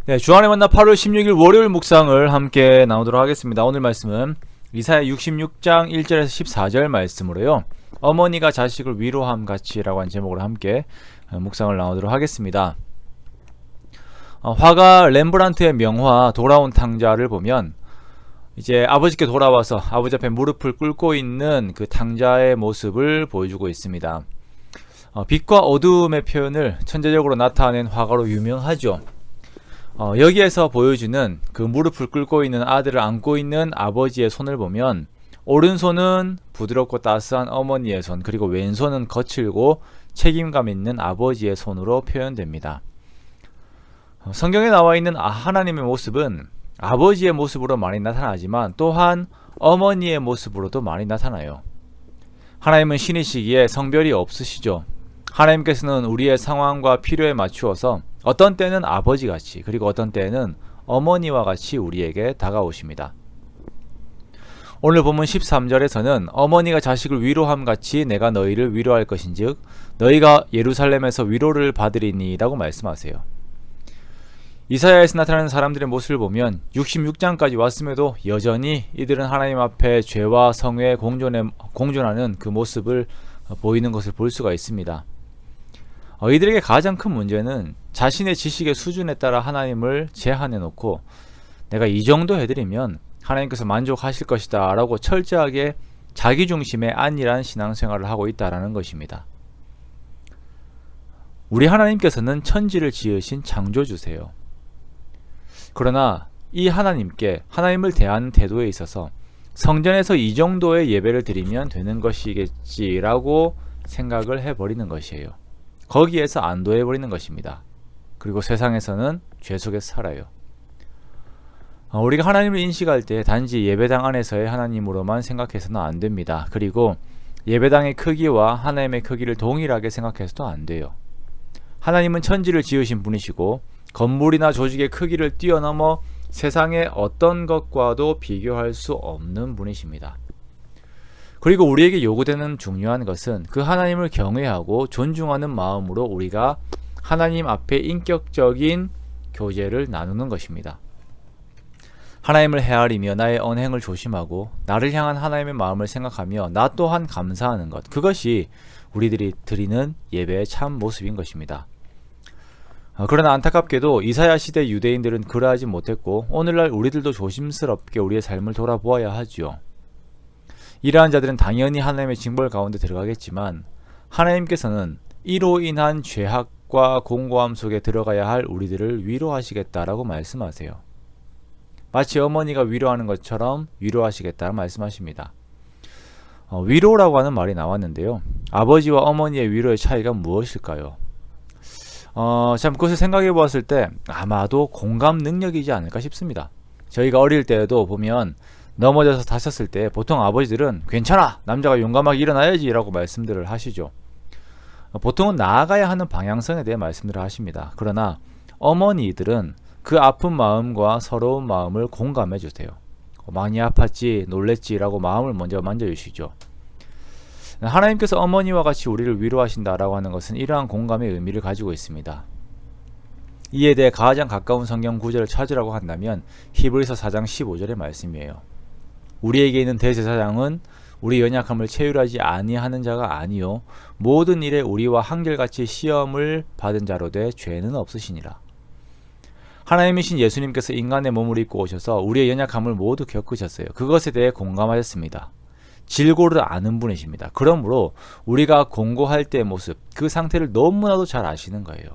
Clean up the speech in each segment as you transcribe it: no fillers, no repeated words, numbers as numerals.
네, 주안의 만나 8월 16일 월요일 묵상을 함께 나누도록 하겠습니다. 오늘 말씀은 이사야 66장 1절에서 14절 말씀으로요. 어머니가 자식을 위로함 같이라고 한 제목으로 함께 묵상을 나누도록 하겠습니다. 화가 렘브란트의 명화 돌아온 탕자를 보면 이제 아버지께 돌아와서 아버지 앞에 무릎을 꿇고 있는 그 탕자의 모습을 보여주고 있습니다. 빛과 어두움의 표현을 천재적으로 나타낸 화가로 유명하죠. 여기에서 보여주는 그 무릎을 꿇고 있는 아들을 안고 있는 아버지의 손을 보면 오른손은 부드럽고 따스한 어머니의 손, 그리고 왼손은 거칠고 책임감 있는 아버지의 손으로 표현됩니다. 성경에 나와 있는 하나님의 모습은 아버지의 모습으로 많이 나타나지만 또한 어머니의 모습으로도 많이 나타나요. 하나님은 신이시기에 성별이 없으시죠. 하나님께서는 우리의 상황과 필요에 맞추어서 어떤 때는 아버지같이, 그리고 어떤 때는 어머니와 같이 우리에게 다가오십니다. 오늘 본문 13절에서는 어머니가 자식을 위로함 같이 내가 너희를 위로할 것인즉 너희가 예루살렘에서 위로를 받으리니 라고 말씀하세요. 이사야에서 나타나는 사람들의 모습을 보면 66장까지 왔음에도 여전히 이들은 하나님 앞에 죄와 성회에 공존하는 그 모습을 보이는 것을 볼 수가 있습니다. 이들에게 가장 큰 문제는 자신의 지식의 수준에 따라 하나님을 제한해 놓고 내가 이 정도 해드리면 하나님께서 만족하실 것이다 라고 철저하게 자기중심의 안일한 신앙생활을 하고 있다는 것입니다. 우리 하나님께서는 천지를 지으신 창조주세요. 그러나 이 하나님께 하나님을 대하는 태도에 있어서 성전에서 이 정도의 예배를 드리면 되는 것이겠지라고 생각을 해버리는 것이에요. 거기에서 안도해버리는 것입니다. 그리고 세상에서는 죄 속에서 살아요. 우리가 하나님을 인식할 때 단지 예배당 안에서의 하나님으로만 생각해서는 안 됩니다. 그리고 예배당의 크기와 하나님의 크기를 동일하게 생각해서도 안 돼요. 하나님은 천지를 지으신 분이시고 건물이나 조직의 크기를 뛰어넘어 세상의 어떤 것과도 비교할 수 없는 분이십니다. 그리고 우리에게 요구되는 중요한 것은 그 하나님을 경외하고 존중하는 마음으로 우리가 하나님 앞에 인격적인 교제를 나누는 것입니다. 하나님을 헤아리며 나의 언행을 조심하고 나를 향한 하나님의 마음을 생각하며 나 또한 감사하는 것, 그것이 우리들이 드리는 예배의 참 모습인 것입니다. 그러나 안타깝게도 이사야 시대 유대인들은 그러하지 못했고 오늘날 우리들도 조심스럽게 우리의 삶을 돌아보아야 하지요. 이러한 자들은 당연히 하나님의 징벌 가운데 들어가겠지만 하나님께서는 이로 인한 죄악과 공고함 속에 들어가야 할 우리들을 위로하시겠다라고 말씀하세요. 마치 어머니가 위로하는 것처럼 위로하시겠다고 말씀하십니다. 위로라고 하는 말이 나왔는데요. 아버지와 어머니의 위로의 차이가 무엇일까요? 참 그것을 생각해 보았을 때 아마도 공감 능력이지 않을까 싶습니다. 저희가 어릴 때에도 보면 넘어져서 다쳤을 때 보통 아버지들은 괜찮아, 남자가 용감하게 일어나야지 라고 말씀들을 하시죠. 보통은 나아가야 하는 방향성에 대해 말씀들을 하십니다. 그러나 어머니들은 그 아픈 마음과 서러운 마음을 공감해 주세요. 많이 아팠지, 놀랬지 라고 마음을 먼저 만져주시죠. 하나님께서 어머니와 같이 우리를 위로하신다라고 하는 것은 이러한 공감의 의미를 가지고 있습니다. 이에 대해 가장 가까운 성경 구절을 찾으라고 한다면 히브리서 4장 15절의 말씀이에요. 우리에게 있는 대제사장은 우리 연약함을 체휼하지 아니하는 자가 아니요 모든 일에 우리와 한결같이 시험을 받은 자로 돼 죄는 없으시니라. 하나님이신 예수님께서 인간의 몸을 입고 오셔서 우리의 연약함을 모두 겪으셨어요. 그것에 대해 공감하셨습니다. 질고를 아는 분이십니다. 그러므로 우리가 공고할 때의 모습, 그 상태를 너무나도 잘 아시는 거예요.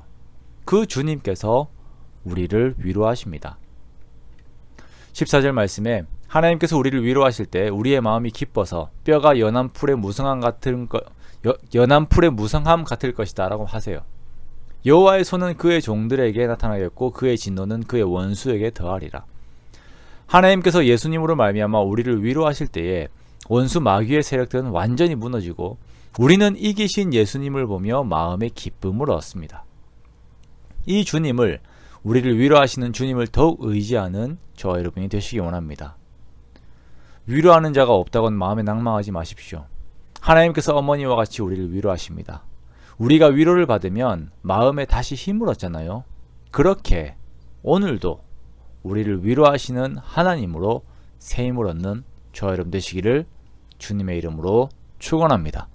그 주님께서 우리를 위로하십니다. 14절 말씀에 하나님께서 우리를 위로하실 때 우리의 마음이 기뻐서 뼈가 연한 풀의 무성함 같을 것이다 라고 하세요. 여호와의 손은 그의 종들에게 나타나겠고 그의 진노는 그의 원수에게 더하리라. 하나님께서 예수님으로 말미암아 우리를 위로하실 때에 원수 마귀의 세력들은 완전히 무너지고 우리는 이기신 예수님을 보며 마음의 기쁨을 얻습니다. 이 주님을, 우리를 위로하시는 주님을 더욱 의지하는 저와 여러분이 되시기 원합니다. 위로하는 자가 없다고는 마음에 낭망하지 마십시오. 하나님께서 어머니와 같이 우리를 위로하십니다. 우리가 위로를 받으면 마음에 다시 힘을 얻잖아요. 그렇게 오늘도 우리를 위로하시는 하나님으로 새 힘을 얻는 저와 여러분 되시기를 주님의 이름으로 축원합니다.